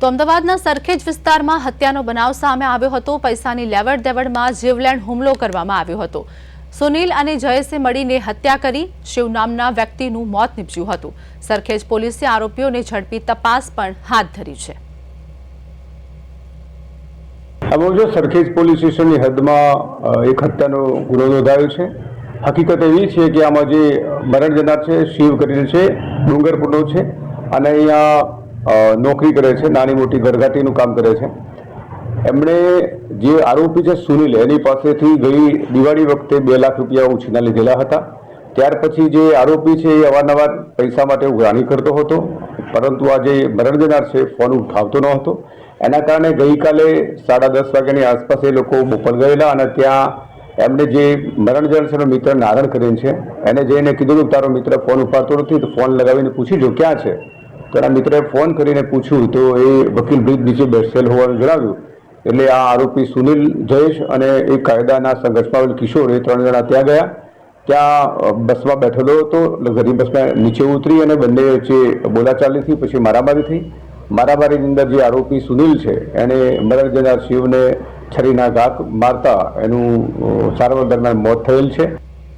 તો અમદાવાદના સરખેજ વિસ્તારમાં હત્યાનો બનાવ સામે આવ્યો હતો। પૈસાની લેવડ દેવડમાં જીવલેણ હુમલો કરવામાં આવ્યો હતો। સુનિલ અને જયેશે મળીને હત્યા કરી। શિવ નામના વ્યક્તિનું મોત નીપજ્યું હતું। સરખેજ પોલીસે આરોપીઓને ઝડપી તપાસ પણ હાથ ધરી છે। સરખેજ પોલીસ સ્ટેશનની હદમાં એક હત્યાનો ગુનો નોંધાયો છે। હકીકત એવી છે કે આમાં જે મરણ જનાર છે શિવ કરીને છે, ડુંગરપુરનો છે અને અહીંયા નોકરી કરે છે, નાની મોટી ઘરઘાટીનું કામ કરે છે। એમણે જે આરોપી છે સુનિલ, એની પાસેથી ગઈ દિવાળી વખતે 2 લાખ રૂપિયા ઉછીના લીધેલા હતા। ત્યાર પછી જે આરોપી છે એ અવારનવાર પૈસા માટે ઉઘરાણી કરતો હતો, પરંતુ આ જે મરણ જનાર છે ફોન ઉઠાવતો ન હતો। એના કારણે ગઈકાલે 10:30 વાગ્યાની આસપાસ એ લોકો બોપલ ગયેલા અને ત્યાં એમને જે મરણ જનાર છે એનો મિત્ર નારણ કરીને છે એને જઈને કીધું તારો મિત્ર ફોન ઉપાડતો નથી તો ફોન લગાવીને પૂછી જો ક્યાં છે। તો એના મિત્રએ ફોન કરીને પૂછ્યું તો એ વકીલ બ્રિજ નીચે બેસેલ હોવાનું જણાવ્યું। એટલે આ આરોપી સુનિલ, જયેશ અને એક કાયદાના સંઘર્ષમાં આવેલ કિશોર, એ 3 જણા ત્યાં ગયા। ત્યાં બસમાં બેઠેલો હતો, ગરીબ બસમાં નીચે ઉતરી અને બંને વચ્ચે બોલાચાલી થઈ, પછી મારામારી થઈ। મારામારીની અંદર જે આરોપી સુનિલ છે એને મરણ જનાર શિવને છરીના ઘા મારતા એનું સારવાર દરમિયાન મોત થયેલ છે।